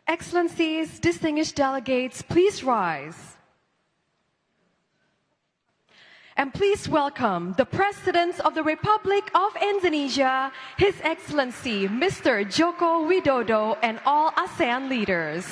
Excellencies, distinguished delegates, please rise. And please welcome the President of the Republic of Indonesia, His Excellency Mr. Joko Widodo, and all ASEAN leaders.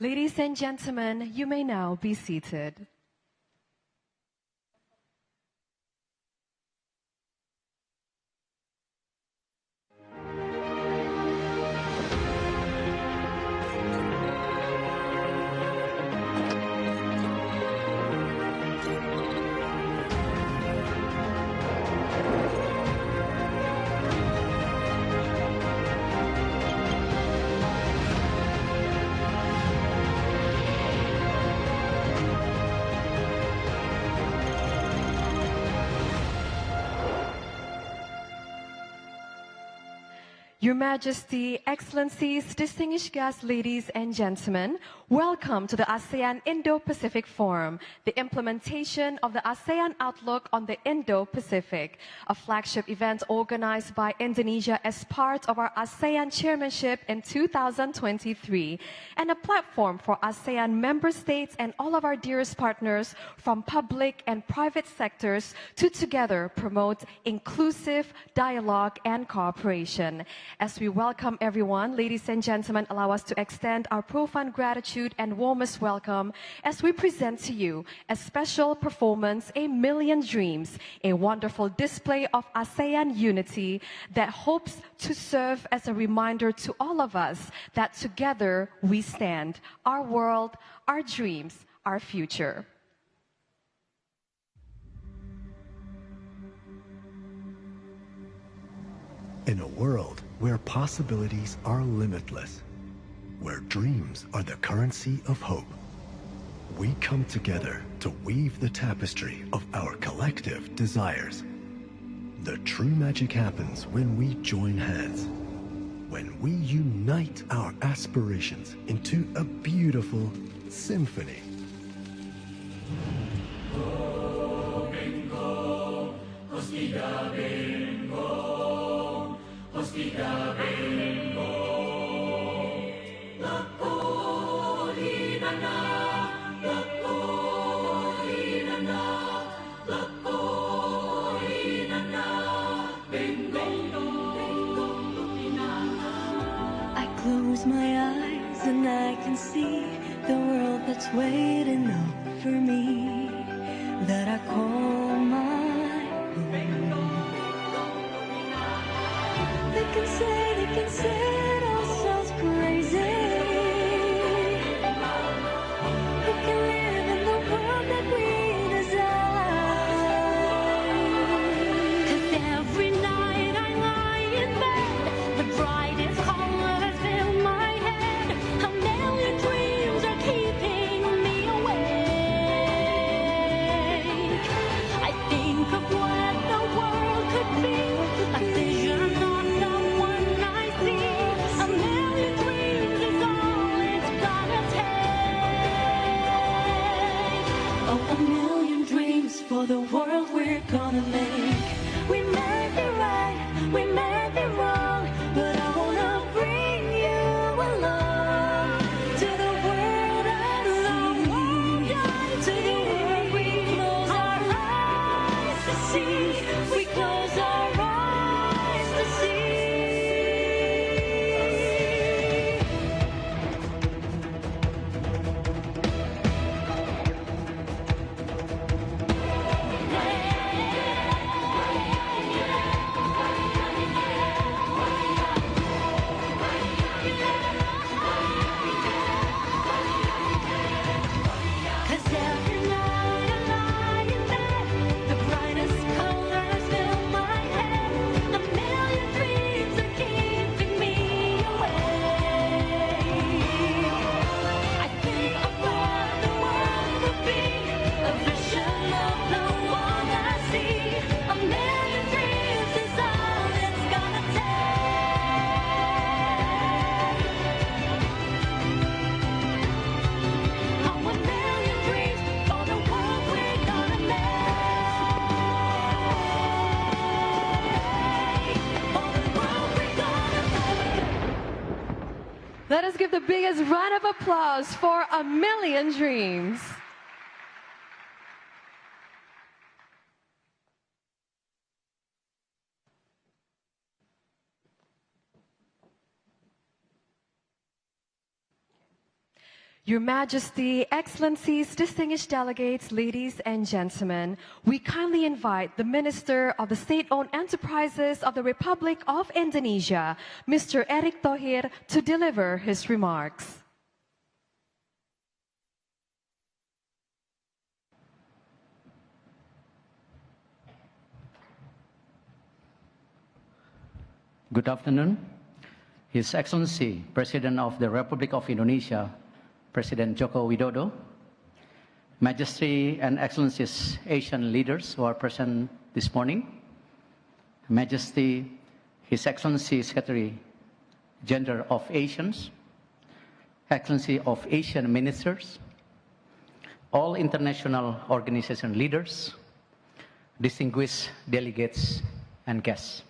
Ladies and gentlemen, you may now be seated. Your Majesty, Excellencies, distinguished guests, ladies and gentlemen, welcome to the ASEAN Indo-Pacific Forum, the implementation of the ASEAN Outlook on the Indo-Pacific, a flagship event organized by Indonesia as part of our ASEAN chairmanship in 2023, and a platform for ASEAN member states and all of our dearest partners from public and private sectors to together promote inclusive dialogue and cooperation. As we welcome everyone, ladies and gentlemen, allow us to extend our profound gratitude and warmest welcome as we present to you a special performance, A Million Dreams, a wonderful display of ASEAN unity that hopes to serve as a reminder to all of us that together we stand, our world, our dreams, our future. In a world where possibilities are limitless, where dreams are the currency of hope, we come together to weave the tapestry of our collective desires. The true magic happens when we join hands, when we unite our aspirations into a beautiful symphony. I close my eyes and I can see the world that's waiting up for me, that I call my own. They can say it all sounds crazy. We can live in the world that we desire. 'Cause every night I lie in bed, the brightest colors fill my head. A million dreams are keeping me awake. I think of what the world could be, a vision not the one I see. A million dreams is all it's gonna take. Oh, a million dreams for the world we're gonna make. We may be right, we may be wrong, but I wanna bring you along to the world I see, to the world we close our eyes to see. We close our eyes to see. Let us give the biggest round of applause for A Million Dreams. Your Majesty, Excellencies, distinguished delegates, ladies and gentlemen, we kindly invite the Minister of the State-Owned Enterprises of the Republic of Indonesia, Mr. Erick Thohir, to deliver his remarks. Good afternoon. His Excellency, President of the Republic of Indonesia, President Joko Widodo, Majesty and Excellencies, Asian leaders who are present this morning, Majesty, His Excellency Secretary General of ASEAN, Excellency of Asian Ministers, all international organization leaders, distinguished delegates and guests.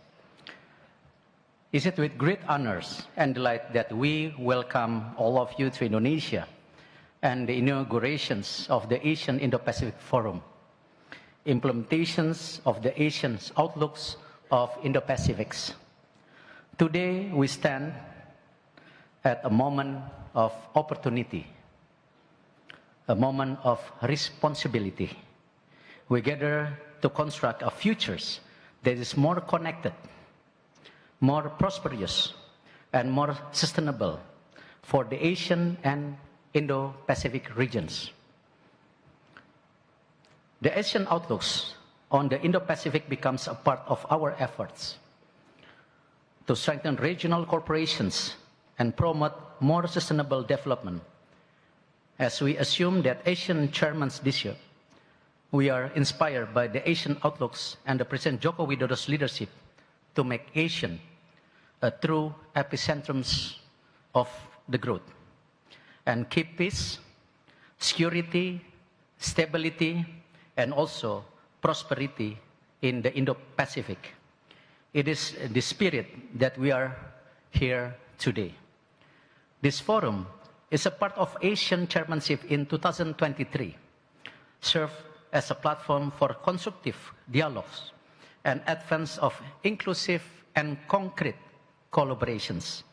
Is it with great honors and delight that we welcome all of you to Indonesia and the inaugurations of the ASEAN Indo-Pacific Forum, implementations of the ASEAN's outlooks of Indo-Pacifics. Today, we stand at a moment of opportunity, a moment of responsibility. We gather to construct a future that is more connected, more prosperous, and more sustainable for the Asian and Indo-Pacific regions. The ASEAN outlooks on the Indo-Pacific becomes a part of our efforts to strengthen regional cooperations and promote more sustainable development. As we assume that ASEAN chairman this year, we are inspired by the ASEAN outlooks and the President Joko Widodo's leadership to make ASEAN a true epicentrum of the growth and keep peace, security, stability, and also prosperity in the Indo-Pacific. It is the spirit that we are here today. This forum is a part of ASEAN chairmanship in 2023, serve as a platform for constructive dialogues and advance of inclusive and concrete collaborations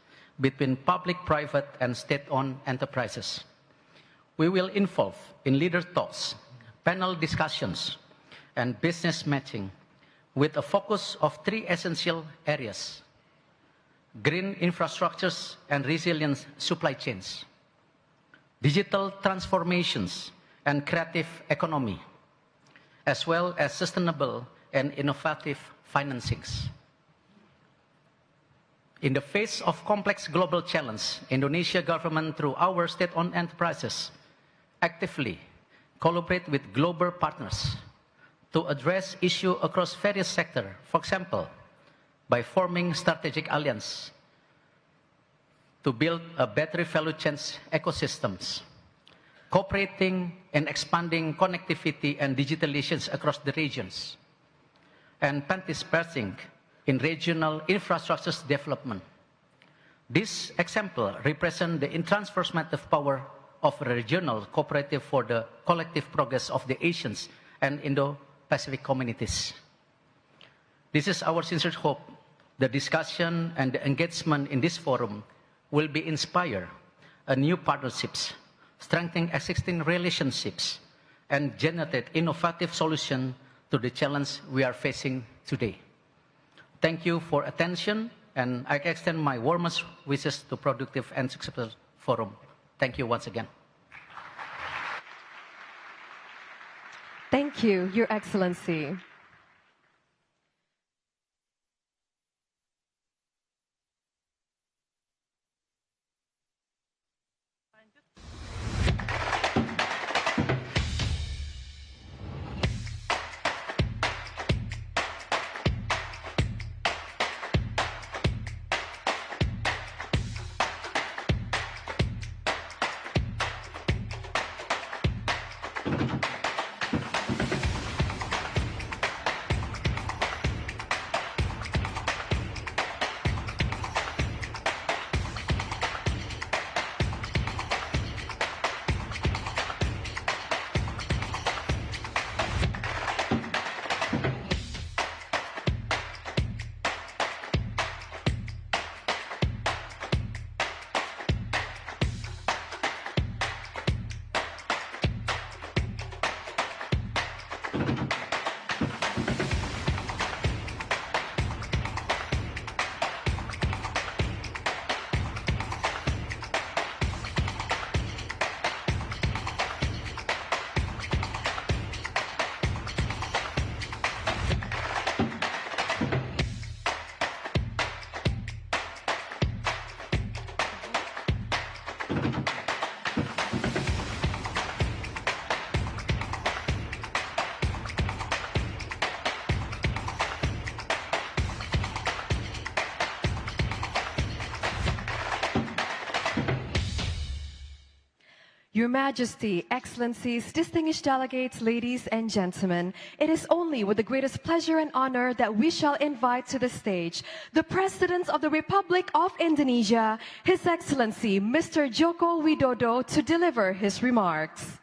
between public, private, and state-owned enterprises. We will involve in leader talks, panel discussions, and business matching with a focus of three essential areas: green infrastructures and resilient supply chains, digital transformations and creative economy, as well as sustainable and innovative financings. In the face of complex global challenge, Indonesia government, through our state-owned enterprises, actively collaborate with global partners to address issues across various sectors. For example, by forming strategic alliance to build a better value chain ecosystems, cooperating and expanding connectivity and digitalizations across the regions, and participating in regional infrastructures development. This example represents the transformative power of regional cooperative for the collective progress of the Asians and Indo-Pacific communities. This is our sincere hope. The discussion and the engagement in this forum will be inspire a new partnerships, strengthening existing relationships, and generate innovative solutions to the challenge we are facing today. Thank you for attention, and I extend my warmest wishes to productive and successful forum. Thank you once again. Thank you, Your Excellency. Your Majesty, Excellencies, distinguished delegates, ladies and gentlemen, it is only with the greatest pleasure and honor that we shall invite to the stage the President of the Republic of Indonesia, His Excellency Mr. Joko Widodo, to deliver his remarks.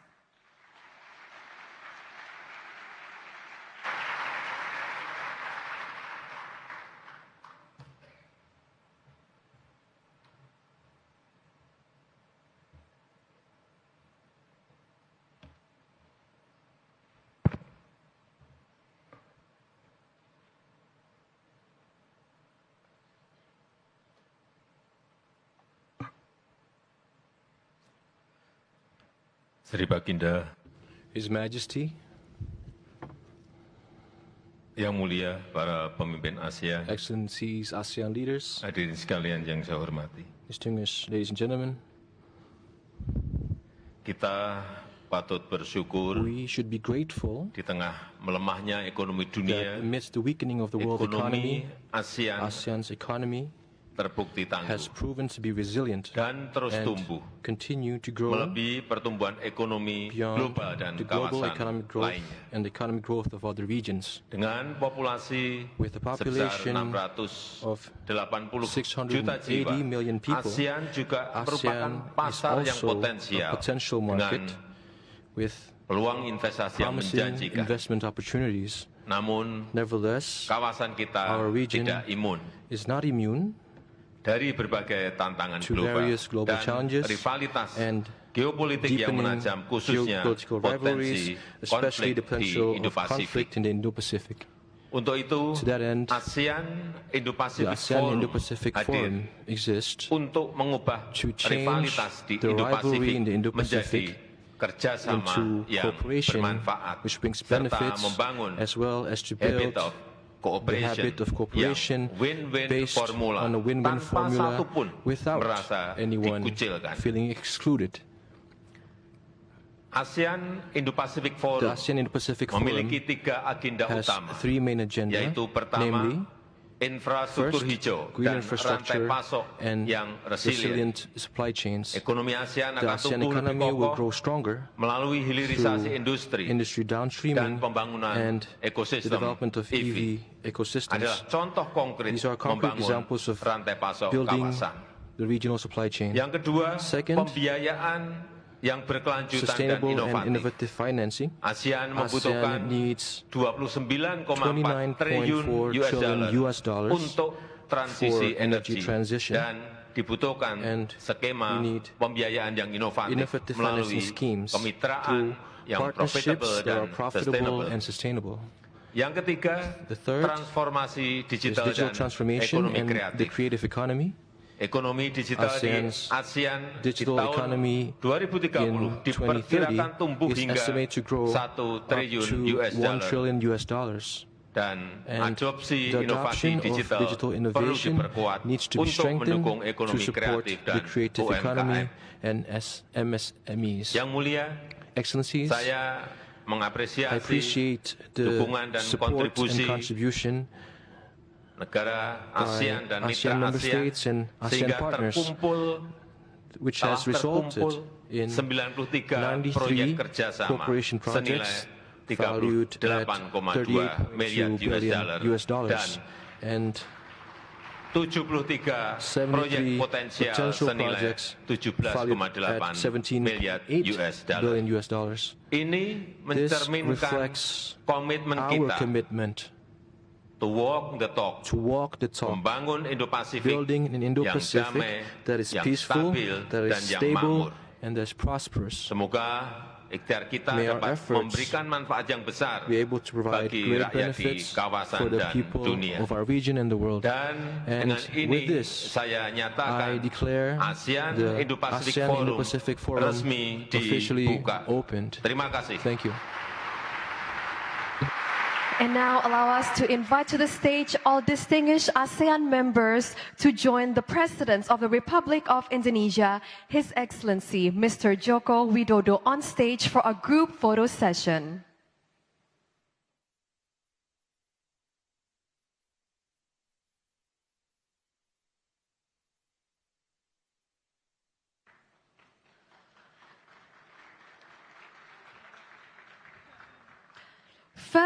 Sri Baginda, His Majesty, Yang Mulia para pemimpin ASEAN, Excellencies, ASEAN leaders, hadirin sekalian yang saya hormati. distinguished ladies and gentlemen, Kita patut bersyukur we should be grateful di tengah melemahnya ekonomi that dunia, amidst the weakening of the world economy, ekonomi ASEAN ASEAN's economy terbukti has tangguh proven to be resilient dan terus and tumbuh continue to grow melebihi pertumbuhan ekonomi beyond global dan the global kawasan economic growth lainnya. and the economic growth of other regions. Dengan populasi With a sebesar population of 680 juta jiwa, 680 million people, ASEAN juga merupakan ASEAN is pasar yang also potensial a potential dengan market with peluang investasi yang promising menjanjikan. investment opportunities. Namun, Nevertheless, kawasan kita our region tidak imun is not immune dari berbagai tantangan to global various global dan challenges rivalitas and geopolitik yang deepening menajam, khususnya geopolitical rivalries, potensi especially the konflik di potential of Indo-Pasifik. conflict in the Indo-Pacific. Untuk itu, To that end, ASEAN the Indo-Pacific ASEAN Forum Indo-Pacific hadir Forum exists untuk mengubah to change rivalitas di the rivalry in the Indo-Pasifik menjadi Indo-Pacific kerjasama into yang cooperation bermanfaat which brings serta benefits membangun as well as to habit build of the cooperation habit of cooperation yang win-win based formula on a win-win tanpa formula satupun without merasa anyone dikucilkan. feeling excluded. ASEAN Indo-Pacific The Forum ASEAN Indo-Pacific Forum memiliki 3 agenda has utama, three main agenda, yaitu pertama, namely infrastruktur first, hijau green dan rantai infrastructure pasok and yang resilient. resilient supply chains. Ekonomi ASEAN The akan ASEAN tumbuh lebih economy will kokoh grow stronger melalui hilirisasi through industri industry dan downstreaming pembangunan and the ekosistem development of EV. EV ecosystems. Adalah contoh konkret These are concrete membangun examples of rantai pasok building kawasan. the regional supply chain. Yang kedua, Second, pembiayaan yang berkelanjutan dan sustainable and inovatif. innovative financing. ASEAN ASEAN membutuhkan needs 29,4 triliun US dollars untuk transisi for energy energi transition. dan dibutuhkan And skema we need pembiayaan yang inovatif innovative melalui financing schemes kemitraan through yang partnerships profitable that dan are profitable sustainable. and sustainable. Yang ketiga, The third transformasi is digital digital dan transformation ekonomi and the kreatif. creative economy. Ekonomi digital ASEAN's di ASEAN digital di tahun economy 2030 in 2030 diperkirakan tumbuh is hingga estimated to grow 1 up triliun to US $1 dollar trillion US dollars. dan And adopsi the inovasi adoption of digital digital perlu innovation diperkuat needs to be untuk strengthened mendukung to ekonomi support kreatif the dan creative economy UMKM. and MSMEs. Yang mulia, Excellencies, saya I mengapresiasi appreciate the dukungan dan support and kontribusi contribution negara by ASEAN dan mitra ASEAN member ASEAN states and ASEAN sehingga partners, terkumpul which telah has resulted terkumpul in 93 proyek 93 kerjasama cooperation senilai projects valued at 38,2 miliar $38.2 billion dan and 73 proyek 73 potensial potential senilai projects valued at 17,8 miliar $17.8 billion US dollars. Ini This mencerminkan reflects komitmen our kita commitment to walk the talk, to walk the talk, membangun Indo-Pasifik building an yang Indo-Pacific damai, that is yang peaceful, stabil, that dan is yang stable, makmur. and that is prosperous. Semoga ikhtiar kita May our dapat efforts memberikan manfaat yang besar be able to provide bagi great rakyat di benefits kawasan for the dan people dunia. of our region and the world. Dan And dengan with ini this, saya I nyatakan declare ASEAN the Indo-Pacific ASEAN Forum Indo-Pacific Forum resmi officially dibuka. opened. Terima kasih. Thank you. And now allow us to invite to the stage all distinguished ASEAN members to join the President of the Republic of Indonesia, His Excellency Mr. Joko Widodo, on stage for a group photo session.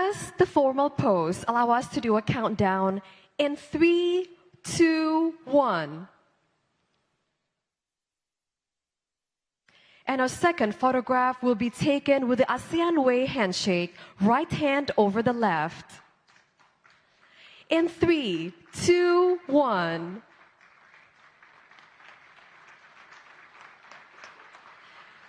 as the formal pose, allow us to do a countdown in 3, 2, 1. And our second photograph will be taken with the ASEAN Way handshake, right hand over the left. In 3, 2, 1.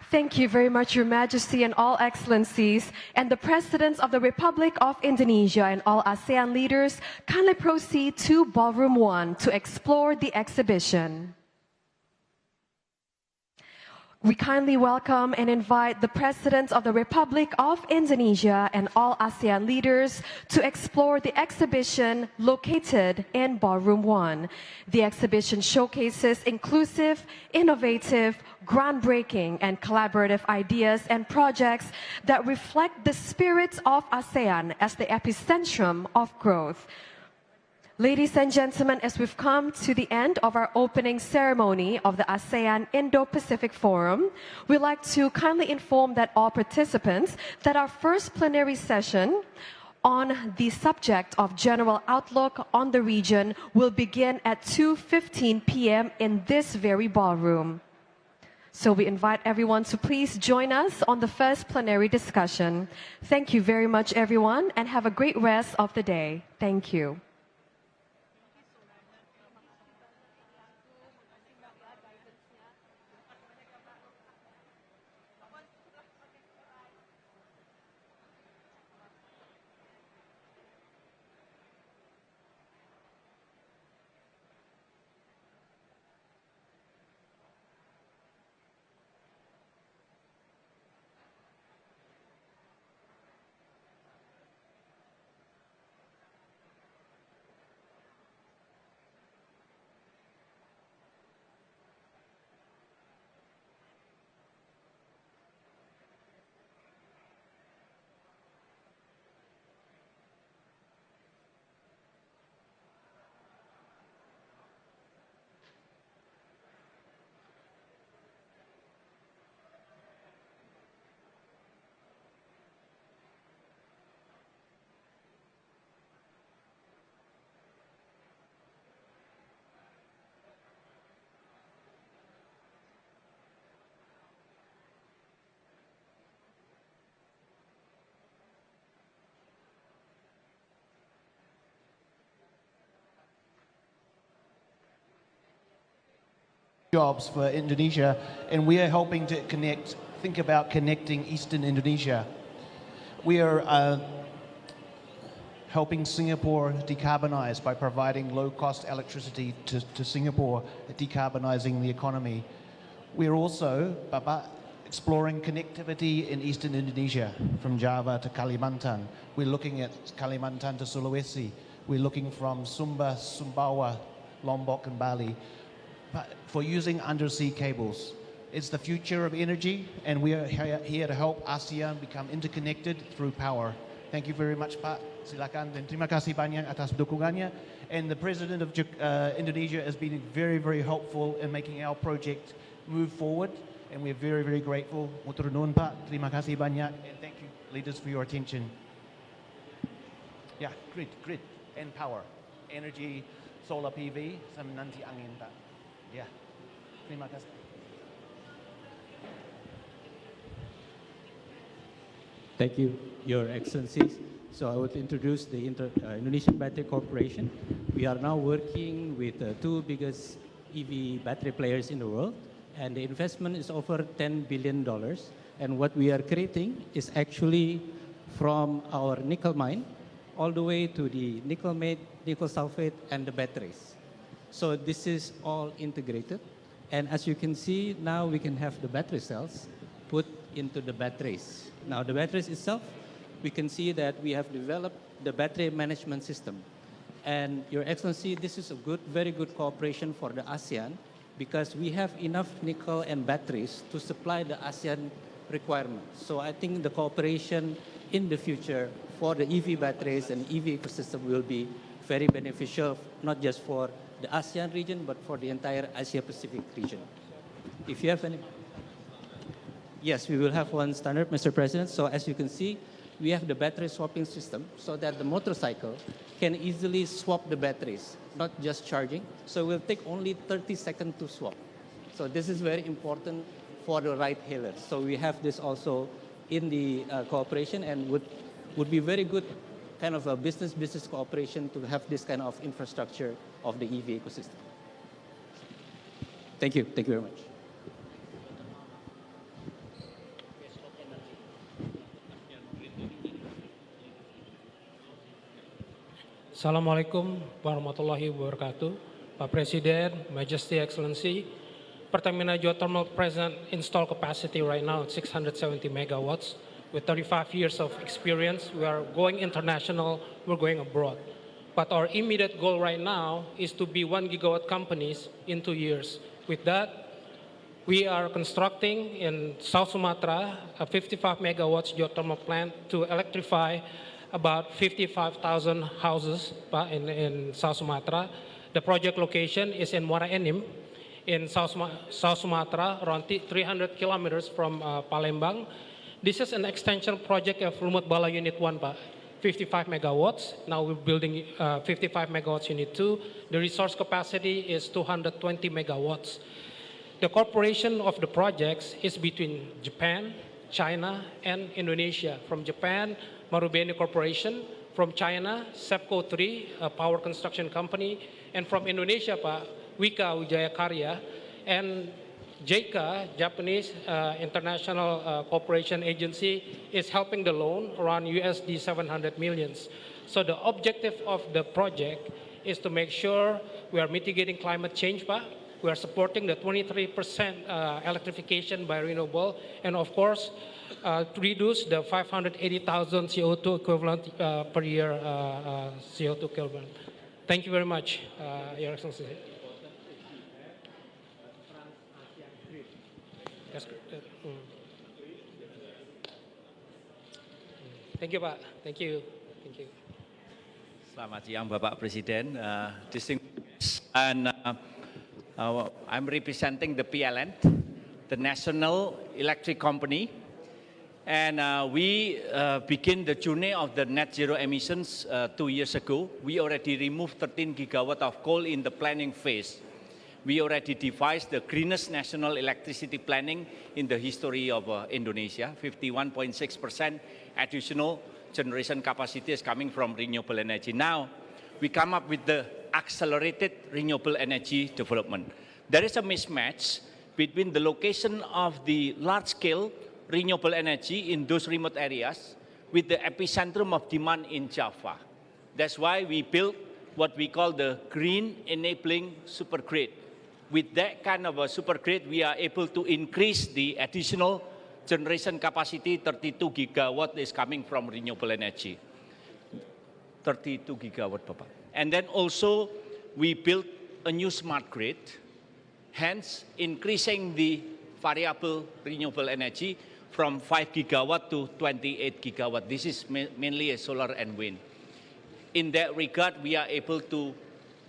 Thank you very much, Your Majesty and all excellencies, and the Presidents of the Republic of Indonesia and all ASEAN leaders. Kindly proceed to Ballroom 1 to explore the exhibition. We kindly welcome and invite the President of the Republic of Indonesia and all ASEAN leaders to explore the exhibition located in Ballroom 1. The exhibition showcases inclusive, innovative, groundbreaking, and collaborative ideas and projects that reflect the spirit of ASEAN as the epicentrum of growth. Ladies and gentlemen, as we've come to the end of our opening ceremony of the ASEAN Indo-Pacific Forum, we'd like to kindly inform that all participants that our first plenary session on the subject of general outlook on the region will begin at 2:15 p.m. in this very ballroom. So we invite everyone to please join us on the first plenary discussion. Thank you very much, everyone, and have a great rest of the day. Thank you. Jobs for Indonesia, and we are helping to think about connecting Eastern Indonesia. We are helping Singapore decarbonize by providing low-cost electricity to Singapore, decarbonizing the economy. We are also exploring connectivity in Eastern Indonesia, from Java to Kalimantan. We're looking at Kalimantan to Sulawesi. We're looking from Sumba, Sumbawa, Lombok and Bali, for using undersea cables. It's the future of energy, and we are here to help ASEAN become interconnected through power. Thank you very much, Pak. Silakan, dan terima kasih banyak atas dukungannya. And the President of Indonesia has been very, very helpful in making our project move forward, and we're very, very grateful. Matur nuwun, Pak. Terima kasih banyak, and thank you, leaders, for your attention. Yeah, grid, and power. Energy, solar PV, sama nanti angin, Pak. Yeah, terima kasih. Thank you, Your Excellencies. So I would introduce the Indonesian Battery Corporation. We are now working with the two biggest EV battery players in the world, and the investment is over $10 billion. And what we are creating is actually from our nickel mine all the way to the nickel matte, nickel sulfate, and the batteries. So this is all integrated. And as you can see, now we can have the battery cells put into the batteries. Now the batteries itself, we can see that we have developed the battery management system. And Your Excellency, this is a very good cooperation for the ASEAN, because we have enough nickel and batteries to supply the ASEAN requirements. So I think the cooperation in the future for the EV batteries and EV ecosystem will be very beneficial, not just for the ASEAN region, but for the entire Asia-Pacific region. If you have any... Yes, we will have one standard, Mr. President. So as you can see, we have the battery swapping system so that the motorcycle can easily swap the batteries, not just charging. So it will take only 30 seconds to swap. So this is very important for the ride hailers. So we have this also in the cooperation, and would be very good kind of a business cooperation to have this kind of infrastructure of the EV ecosystem. Thank you. Thank you very much. Assalamualaikum warahmatullahi wabarakatuh. Pak Presiden, Majesty, Excellency, Pertamina geothermal present installed capacity right now at 670 megawatts. With 35 years of experience, we are going international, we're going abroad. But our immediate goal right now is to be 1 gigawatt companies in 2 years. With that, we are constructing in South Sumatra a 55 megawatts geothermal plant to electrify about 55,000 houses in South Sumatra. The project location is in Muara Enim in South Sumatra, around 300 kilometers from Palembang. This is an extension project of Lumut Bala Unit 1, 55 megawatts. Now we're building 55 megawatts Unit 2. The resource capacity is 220 megawatts. The cooperation of the projects is between Japan, China, and Indonesia. From Japan, Marubeni Corporation, from China, SEPCO 3, a power construction company, and from Indonesia, Wika Wijaya Karya, and JICA, Japanese International Cooperation Agency, is helping the loan around USD 700 millions. So the objective of the project is to make sure we are mitigating climate change, we are supporting the 23% electrification by renewable, and of course, to reduce the 580,000 CO2 equivalent per year CO2 equivalent. Thank you very much, Your Excellency. Thank you, Pak. Thank you. Thank you. Selamat siang, Bapak Presiden. And I'm representing the PLN, the National Electric Company. And we begin the journey of the net zero emissions 2 years ago. We already removed 13 gigawatt of coal in the planning phase. We already devised the greenest national electricity planning in the history of Indonesia. 51.6% additional generation capacity is coming from renewable energy. Now, we come up with the accelerated renewable energy development. There is a mismatch between the location of the large-scale renewable energy in those remote areas with the epicentrum of demand in Java. That's why we built what we call the green enabling supergrid. With that kind of a supergrid, we are able to increase the additional generation capacity. 32 gigawatt is coming from renewable energy. 32 gigawatt, Papa. And then also we built a new smart grid, hence increasing the variable renewable energy from 5 gigawatt to 28 gigawatt. This is mainly a solar and wind. In that regard, we are able to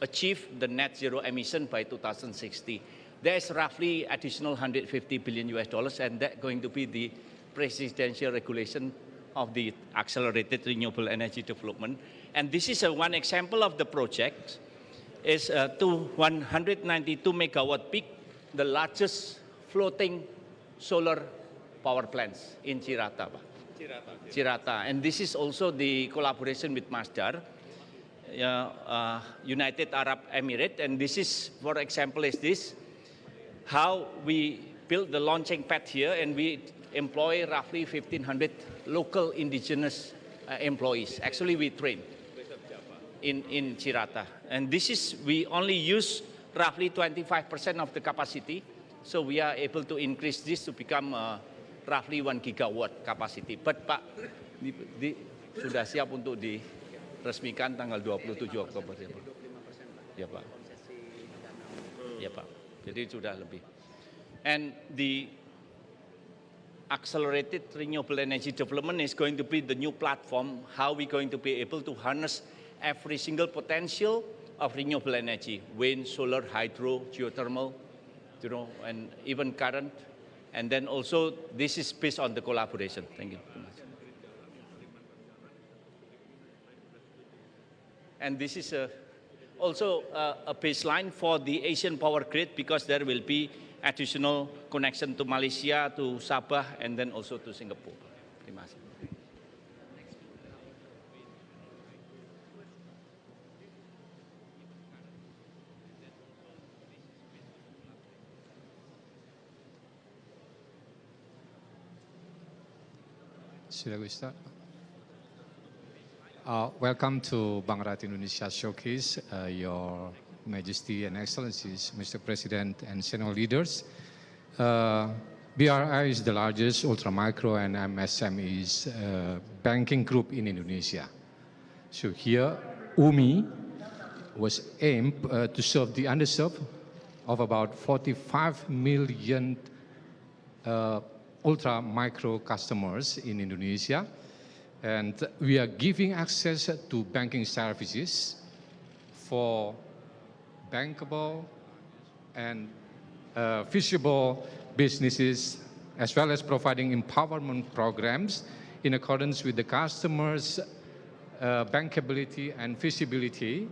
achieve the net zero emission by 2060. There's roughly additional 150 billion US dollars, and that's going to be the presidential regulation of the accelerated renewable energy development. And this is one example of the project. Is to 192 megawatt peak, the largest floating solar power plants in Jakarta. Jakarta. And this is also the collaboration with Masdar, United Arab Emirates. And this is, for example, is this, how we built the launching pad here, and we employ roughly 1,500 local indigenous employees. Actually, we train in Jakarta. And this is, we only use roughly 25% of the capacity. So we are able to increase this to become roughly 1 gigawatt capacity. But Pak, sudah siap untuk diresmikan tanggal 27 Oktober. Ya Pak. Ya Pak. Jadi sudah lebih. And the accelerated renewable energy development is going to be the new platform, how we're going to be able to harness every single potential of renewable energy, wind, solar, hydro, geothermal, and even current. And then also, this is based on the collaboration. Thank you. And this is also a baseline for the Asian power grid, because there will be additional connection to Malaysia, to Sabah, and then also to Singapore. Terima kasih. Should we start? Welcome to Bank Rakyat Indonesia Showcase, Your Majesty and Excellencies, Mr. President and senior leaders. BRI is the largest ultra-micro and MSMEs banking group in Indonesia. So here, UMI was aimed to serve the underserved of about 45 million ultra-micro customers in Indonesia. And we are giving access to banking services for bankable and feasible businesses, as well as providing empowerment programs in accordance with the customers' bankability and feasibility,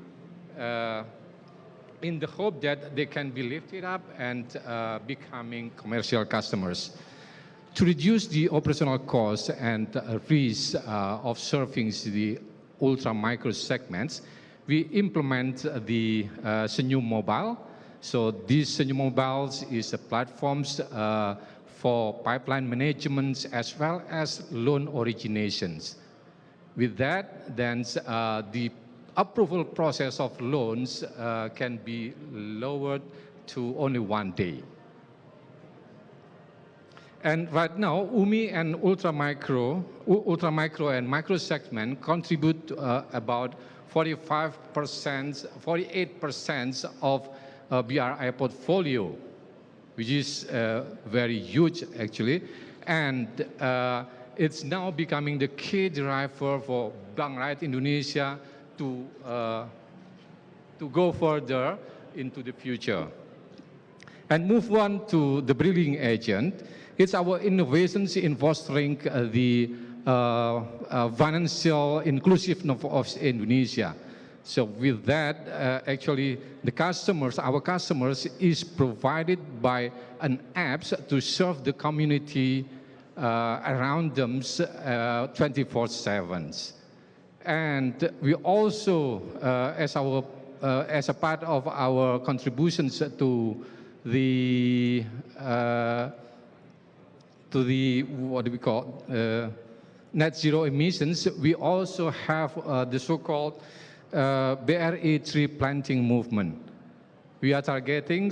in the hope that they can be lifted up and becoming commercial customers. To reduce the operational costs and risk of serving the ultra-micro segments, we implement the Senyum Mobile. So these Senyum Mobiles is platforms for pipeline management as well as loan originations. With that, then the approval process of loans can be lowered to only 1 day. And right now, UMI and ultra-micro and micro segment contribute about 48% of BRI portfolio, which is very huge actually. And it's now becoming the key driver for Bank Rakyat Indonesia to go further into the future. And move on to the bridging agent. It's our innovations in fostering the financial inclusiveness of Indonesia. So with that, actually, our customers is provided by an app to serve the community around them 24/7. And we also, as a part of our contributions to the what do we call net zero emissions, we also have the so-called BRI tree planting movement. We are targeting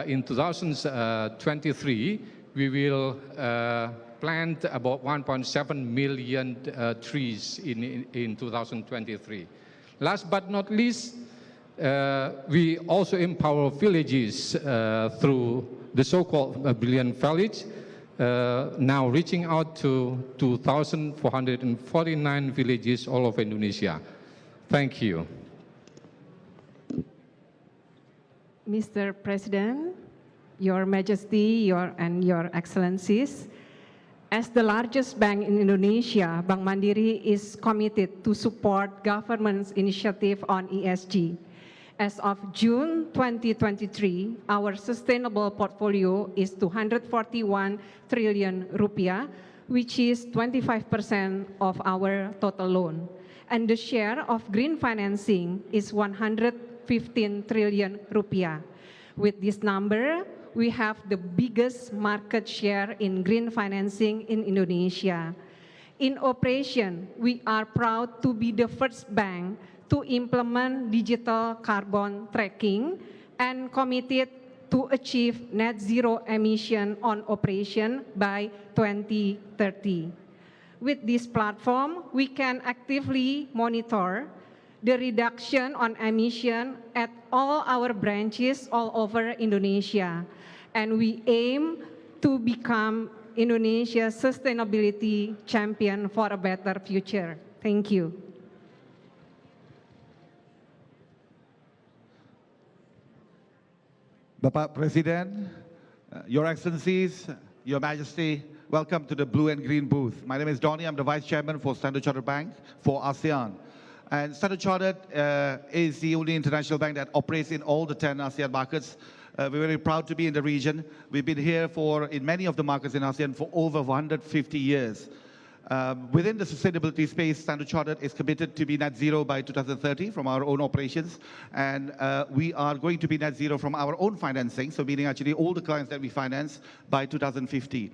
in 2023, we will plant about 1.7 million trees in 2023. Last but not least, we also empower villages through the so-called Brilliant Village, now reaching out to 2,449 villages all over Indonesia. Thank you. Mr. President, Your Majesty, and Your Excellencies, as the largest bank in Indonesia, Bank Mandiri is committed to support government's initiative on ESG. As of June 2023, our sustainable portfolio is 241 trillion rupiah, which is 25% of our total loan. And the share of green financing is 115 trillion rupiah. With this number, we have the biggest market share in green financing in Indonesia. In operation, we are proud to be the first bank to implement digital carbon tracking and committed to achieve net zero emission on operation by 2030. With this platform, we can actively monitor the reduction on emission at all our branches all over Indonesia. And we aim to become Indonesia's sustainability champion for a better future. Thank you. Bapak Presiden, Your Excellencies, Your Majesty, welcome to the Blue and Green booth. My name is Donnie, I'm the Vice Chairman for Standard Chartered Bank for ASEAN. And Standard Chartered is the only international bank that operates in all the 10 ASEAN markets. We're very proud to be in the region. We've been here in many of the markets in ASEAN for over 150 years. Within the sustainability space, Standard Chartered is committed to be net zero by 2030 from our own operations. And we are going to be net zero from our own financing, so meaning actually all the clients that we finance by 2050.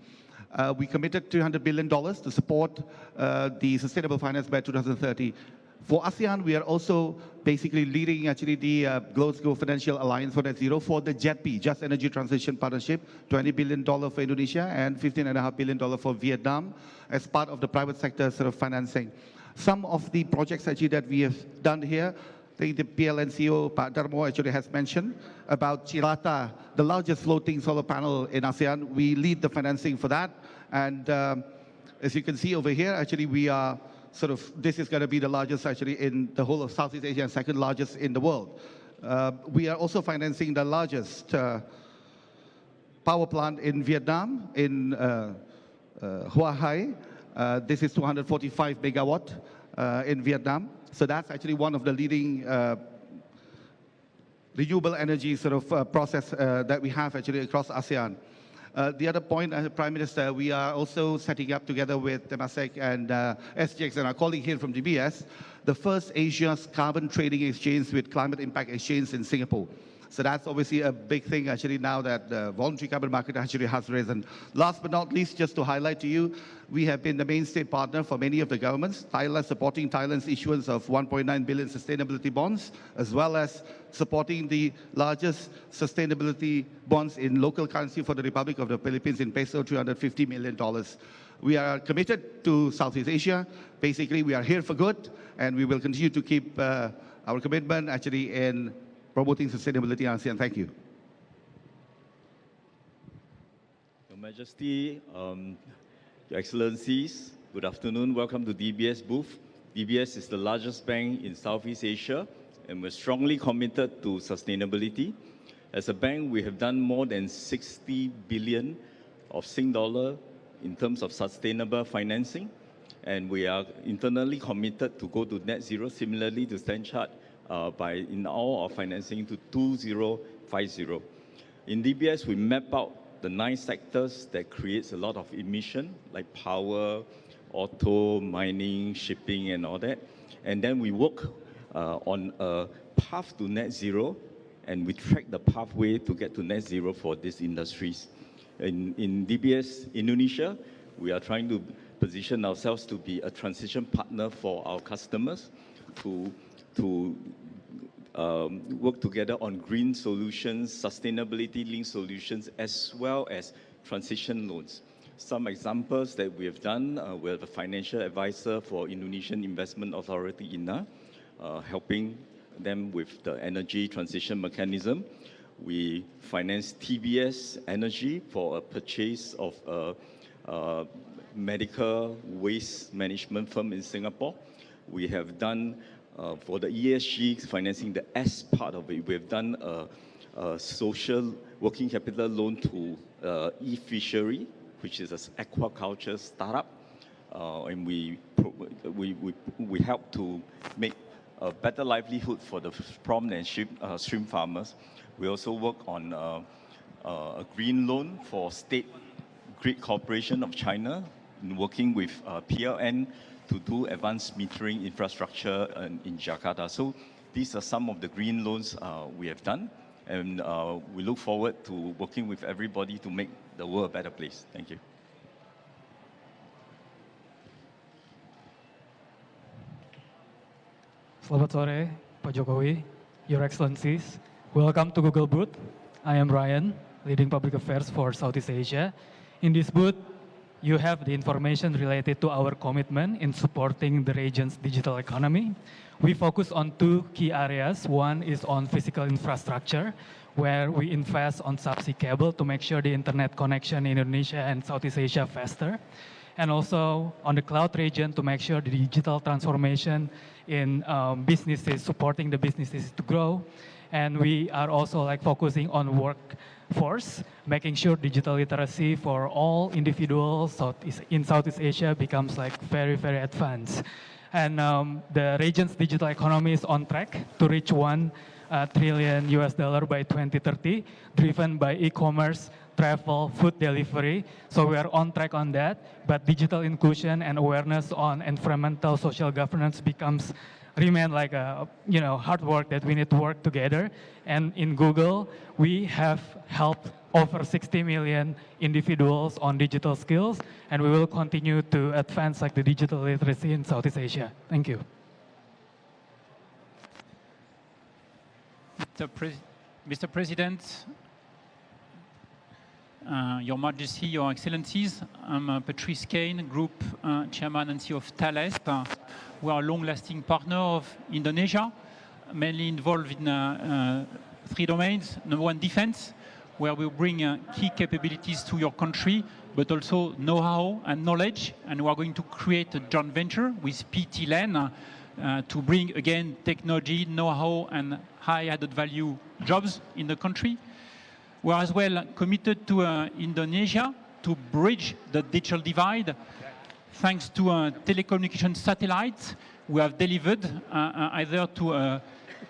We committed $200 billion to support the sustainable finance by 2030. For ASEAN, we are also basically leading actually the Global Financial Alliance for Net Zero for the JETP, Just Energy Transition Partnership, $20 billion for Indonesia and $15.5 billion for Vietnam as part of the private sector sort of financing. Some of the projects actually that we have done here, the PLN CEO, Pak Darmo, actually has mentioned about Chirata, the largest floating solar panel in ASEAN. We lead the financing for that. And as you can see over here, actually we are this is going to be the largest actually in the whole of Southeast Asia and second largest in the world. We are also financing the largest power plant in Vietnam, in Hua Hai. This is 245 megawatt in Vietnam. So that's actually one of the leading renewable energy process that we have actually across ASEAN. The other point, Prime Minister, we are also setting up together with Temasek and SGX and our colleague here from DBS, the first Asia's carbon trading exchange with climate impact exchange in Singapore. So that's obviously a big thing actually now that the voluntary carbon market actually has risen. Last but not least, just to highlight to you, we have been the mainstay partner for many of the governments. Thailand supporting Thailand's issuance of 1.9 billion sustainability bonds, as well as supporting the largest sustainability bonds in local currency for the Republic of the Philippines in peso, $350 million. We are committed to Southeast Asia. Basically, we are here for good, and we will continue to keep our commitment actually in promoting sustainability in ASEAN. Thank you. Your Majesty, Your Excellencies, good afternoon. Welcome to DBS booth. DBS is the largest bank in Southeast Asia, and we're strongly committed to sustainability. As a bank, we have done more than 60 billion of Sing dollar in terms of sustainable financing, and we are internally committed to go to net zero, similarly to Standard Chartered, in all our financing to 2050. In DBS, we map out the 9 sectors that creates a lot of emission, like power, auto, mining, shipping, and all that. And then we work on a path to net zero, and we track the pathway to get to net zero for these industries. In DBS Indonesia, we are trying to position ourselves to be a transition partner for our customers to work together on green solutions, sustainability-linked solutions, as well as transition loans. Some examples that we have done, we have a financial advisor for Indonesian Investment Authority, INA, helping them with the energy transition mechanism. We finance TBS Energy for a purchase of a medical waste management firm in Singapore. We have done for the ESG financing, the S part of it, we have done a social working capital loan to e-fishery, which is an aquaculture startup, and we help to make a better livelihood for the prawn and shrimp farmers. We also work on a green loan for State Grid Corporation of China, working with PLN to do advanced metering infrastructure in Jakarta. So these are some of the green loans we have done, and we look forward to working with everybody to make the world a better place. Thank you. Selamat sore, Pak Jokowi, Your Excellencies. Welcome to Google booth. I am Ryan, leading public affairs for Southeast Asia. In this booth, you have the information related to our commitment in supporting the region's digital economy. We focus on 2 key areas. One is on physical infrastructure, where we invest on subsea cable to make sure the internet connection in Indonesia and Southeast Asia faster. And also on the cloud region to make sure the digital transformation in businesses, supporting the businesses to grow. And we are also focusing on workforce, making sure digital literacy for all individuals in Southeast Asia becomes very, very advanced. And the region's digital economy is on track to reach $1 trillion by 2030, driven by e-commerce, travel, food delivery. So we are on track on that. But digital inclusion and awareness on environmental social governance remain like a hard work that we need to work together. And in Google, we have helped over 60 million individuals on digital skills, and we will continue to advance like the digital literacy in Southeast Asia. Thank you. Mr. President, Your Majesty, Your Excellencies, I'm Patrice Kane, Group Chairman and CEO of Thales. We are a long-lasting partner of Indonesia, mainly involved in 3 domains. Number 1, defense, where we bring key capabilities to your country, but also know-how and knowledge. And we are going to create a joint venture with PT LAN to bring, again, technology, know-how, and high added value jobs in the country. We are as well committed to Indonesia to bridge the digital divide. Thanks to telecommunication satellites, we have delivered either to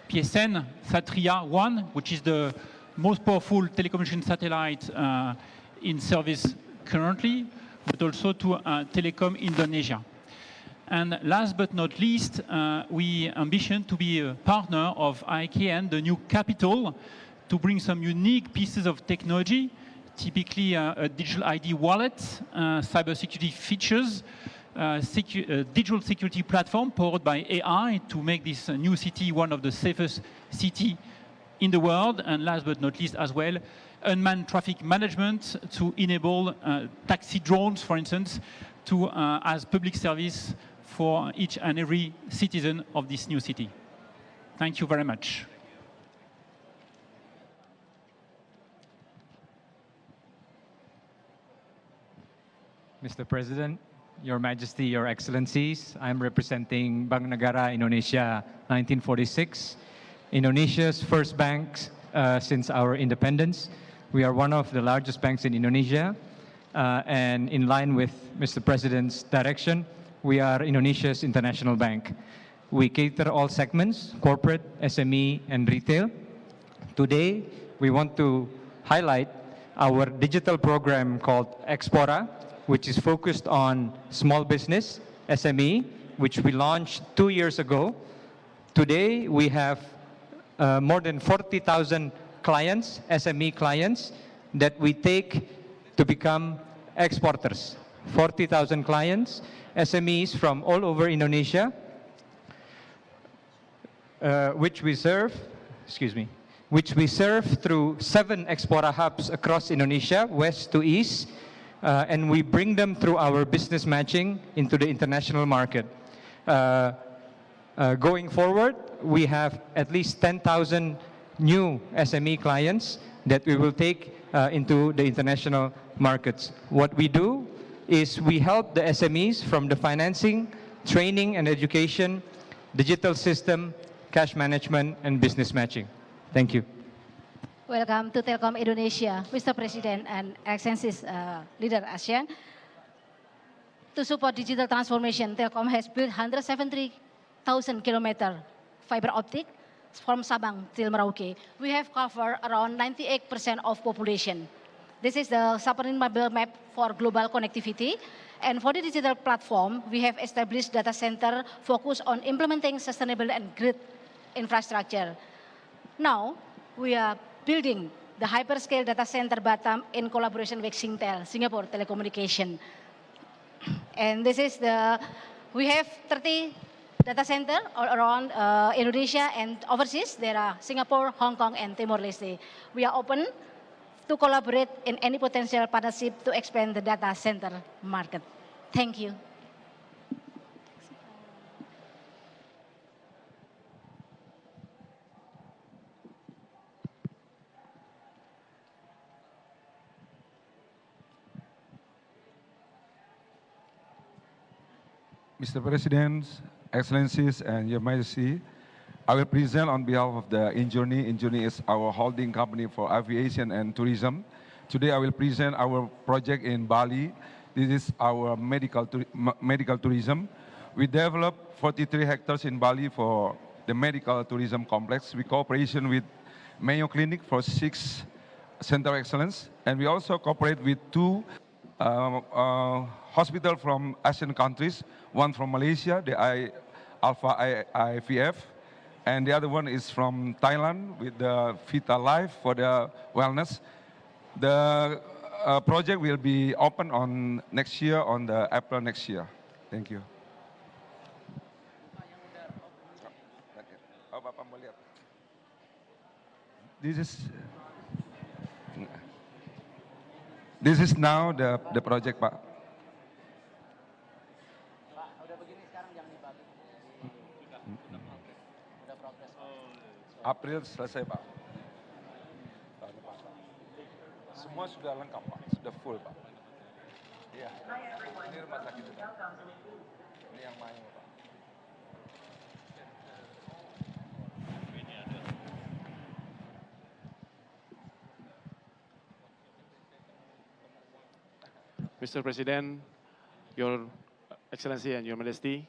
PSN Satria 1, which is the most powerful telecommunication satellite in service currently, but also to Telecom Indonesia. And last but not least, we ambition to be a partner of ICANN, the new capital, to bring some unique pieces of technology, typically a digital ID wallet, cybersecurity features, digital security platform powered by AI to make this new city one of the safest cities in the world. And last but not least as well, unmanned traffic management to enable taxi drones, for instance, to as public service for each and every citizen of this new city. Thank you very much. Mr. President, Your Majesty, Your Excellencies, I'm representing Bank Negara Indonesia 1946, Indonesia's first bank since our independence. We are one of the largest banks in Indonesia, and in line with Mr. President's direction, we are Indonesia's international bank. We cater all segments, corporate, SME, and retail. Today, we want to highlight our digital program called Expora, which is focused on small business, SME, which we launched 2 years ago. Today, we have more than 40,000 clients, SME clients, that we take to become exporters. 40,000 clients, SMEs from all over Indonesia, which we serve through 7 Expora hubs across Indonesia, west to east, and we bring them through our business matching into the international market. Going forward, we have at least 10,000 new SME clients that we will take into the international markets. What we do is we help the SMEs from the financing, training and education, digital system, cash management, and business matching. Thank you. Welcome to Telkom Indonesia, Mr. President and Excellencies Leader ASEAN. To support digital transformation, Telkom has built 170,000 kilometers fiber optic from Sabang till Merauke. We have covered around 98% of population. This is the submarine mobile map for global connectivity. And for the digital platform, we have established data center focused on implementing sustainable and grid infrastructure. Now, we are building the hyperscale data center Batam in collaboration with Singtel, Singapore Telecommunication. And this is we have 30 data center all around Indonesia and overseas. There are Singapore, Hong Kong, and Timor-Leste. We are open to collaborate in any potential partnership to expand the data center market. Thank you. Mr. President, Excellencies, and Your Majesty, I will present on behalf of the Injourney. Injourney is our holding company for aviation and tourism. Today I will present our project in Bali. This is our medical tourism. We developed 43 hectares in Bali for the medical tourism complex. We cooperation with Mayo Clinic for 6 center of excellence. And we also cooperate with 2 hospitals from ASEAN countries, one from Malaysia, the Alpha IVF, and the other one is from Thailand with the Vita Life for the wellness. The project will be open on next year, on the April next year. Thank you. This is now the project, Pak. April selesai, Pak. Semua sudah lengkap, Pak. Sudah full, Pak. Iya. Ini rumah sakit. Ini yang main, Pak. Mr. President, Your Excellency and Your Majesty,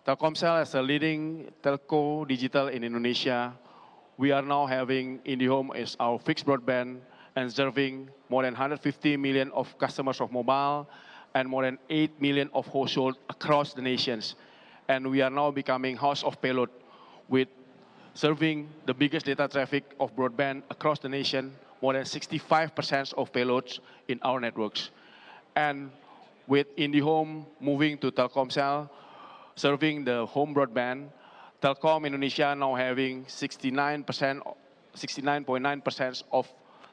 Telkomsel as a leading telco digital in Indonesia, we are now having IndiHome as our fixed broadband and serving more than 150 million of customers of mobile and more than 8 million of households across the nations. And we are now becoming house of payload with serving the biggest data traffic of broadband across the nation, more than 65% of payloads in our networks. And with IndiHome moving to Telkomsel, serving the home broadband, Telkom Indonesia now having 69.9% of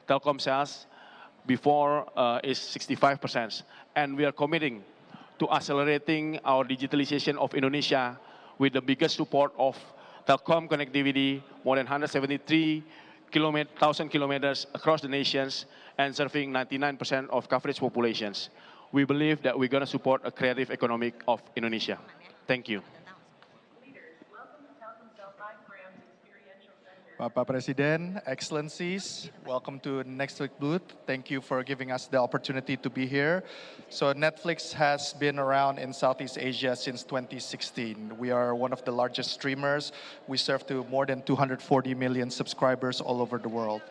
Telkom sales. Before is 65%. And we are committing to accelerating our digitalization of Indonesia with the biggest support of Telkom connectivity, more than 173,000 kilometers across the nations and serving 99% of coverage populations. We believe that we're going to support a creative economic of Indonesia. Thank you. Bapak Presiden, Excellencies, welcome to Next Week booth. Thank you for giving us the opportunity to be here. So Netflix has been around in Southeast Asia since 2016. We are one of the largest streamers. We serve to more than 240 million subscribers all over the world.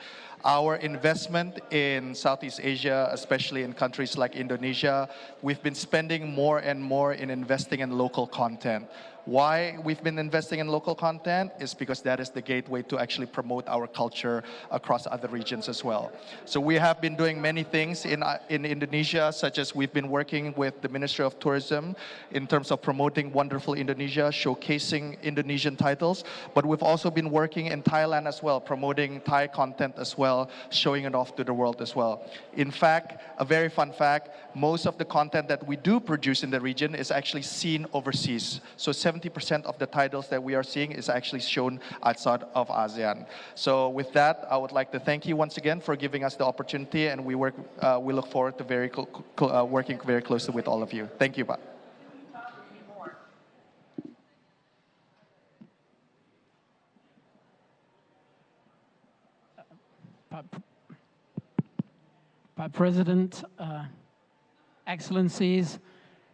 Our investment in Southeast Asia, especially in countries like Indonesia, we've been spending more and more in investing in local content. Why we've been investing in local content is because that is the gateway to actually promote our culture across other regions as well. So we have been doing many things in Indonesia, such as we've been working with the Ministry of Tourism in terms of promoting wonderful Indonesia, showcasing Indonesian titles, but we've also been working in Thailand as well, promoting Thai content as well, showing it off to the world as well. In fact, a very fun fact, most of the content that we do produce in the region is actually seen overseas. So 70% of the titles that we are seeing is actually shown outside of ASEAN. So with that, I would like to thank you once again for giving us the opportunity, and we look forward to working very closely with all of you. Thank you, Pak. Pak President, Excellencies,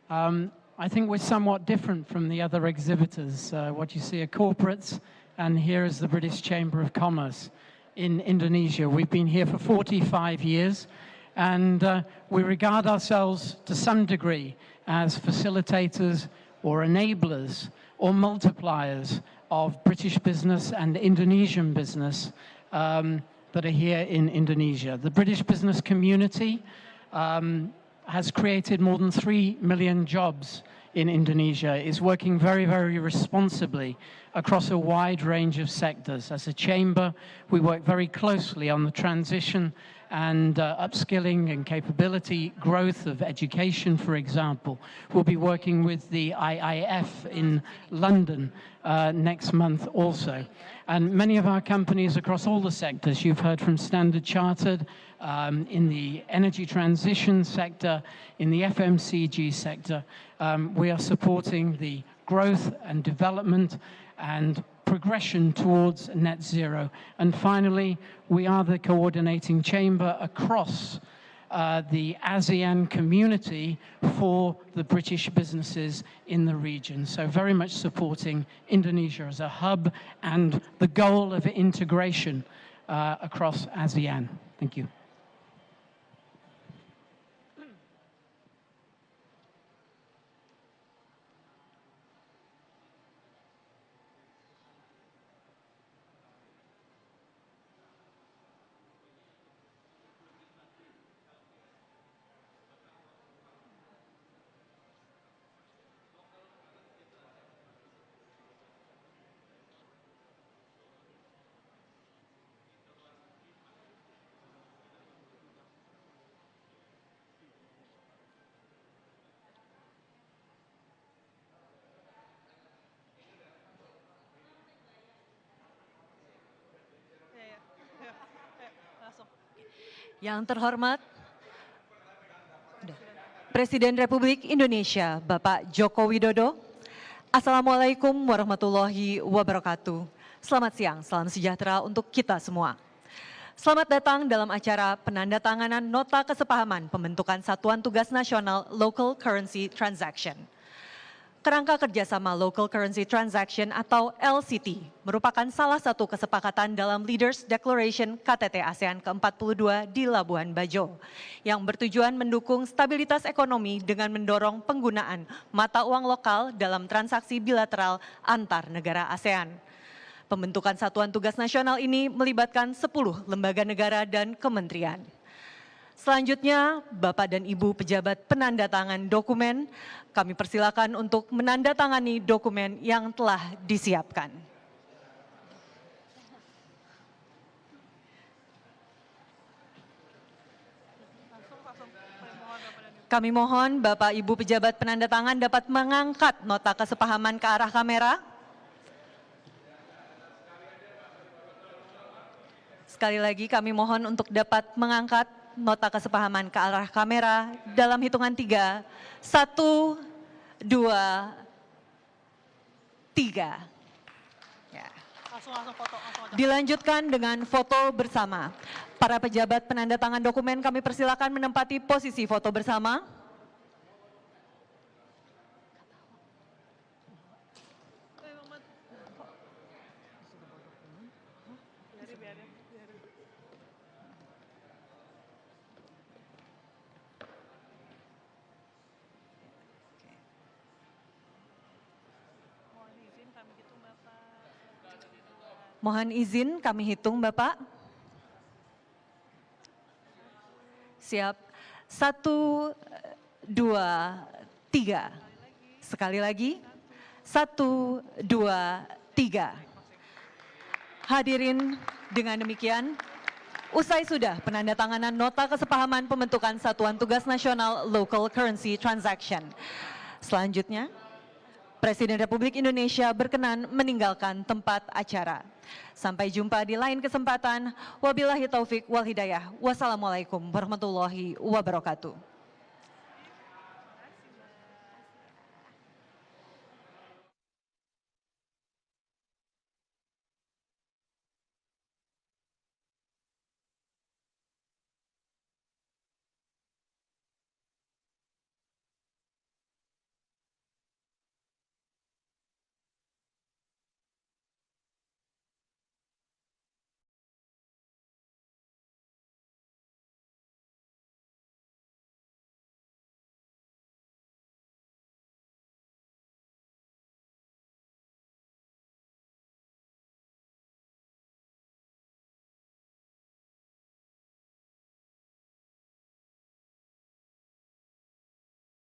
I think we're somewhat different from the other exhibitors. What you see are corporates, and here is the British Chamber of Commerce in Indonesia. We've been here for 45 years, and we regard ourselves to some degree as facilitators or enablers or multipliers of British business and Indonesian business that are here in Indonesia. The British business community has created more than 3 million jobs in Indonesia, is working very, very responsibly across a wide range of sectors. As a chamber, we work very closely on the transition and upskilling and capability growth of education, for example. We'll be working with the IIF in London next month also. And many of our companies across all the sectors, you've heard from Standard Chartered, in the energy transition sector, in the FMCG sector, we are supporting the growth and development and progression towards net zero. And finally, we are the coordinating chamber across the ASEAN community for the British businesses in the region. So very much supporting Indonesia as a hub and the goal of integration across ASEAN. Thank you. Yang terhormat Presiden Republik Indonesia Bapak Joko Widodo. Assalamualaikum warahmatullahi wabarakatuh. Selamat siang, salam sejahtera untuk kita semua. Selamat datang dalam acara penandatanganan Nota Kesepahaman Pembentukan Satuan Tugas Nasional Local Currency Transaction. Kerangka kerjasama Local Currency Transaction atau LCT merupakan salah satu kesepakatan dalam Leaders Declaration KTT ASEAN ke-42 di Labuan Bajo yang bertujuan mendukung stabilitas ekonomi dengan mendorong penggunaan mata uang lokal dalam transaksi bilateral antar negara ASEAN. Pembentukan Satuan Tugas Nasional ini melibatkan 10 lembaga negara dan kementerian. Selanjutnya, Bapak dan Ibu pejabat penandatangan dokumen, kami persilakan untuk menandatangani dokumen yang telah disiapkan. Kami mohon Bapak Ibu pejabat penandatangan dapat mengangkat nota kesepahaman ke arah kamera. Sekali lagi kami mohon untuk dapat mengangkat nota kesepahaman ke arah kamera dalam hitungan 3, 1, 2, 3. Ya. Dilanjutkan dengan foto bersama. Para pejabat penandatangan dokumen kami persilakan menempati posisi foto bersama. Mohon izin kami hitung Bapak. Siap. 1, 2, 3. Sekali lagi. 1, 2, 3. Hadirin, dengan demikian usai sudah penandatanganan nota kesepahaman pembentukan Satuan Tugas Nasional Local Currency Transaction. Selanjutnya, Presiden Republik Indonesia berkenan meninggalkan tempat acara. Sampai jumpa di lain kesempatan. Wabillahi taufik wal hidayah. Wassalamualaikum warahmatullahi wabarakatuh.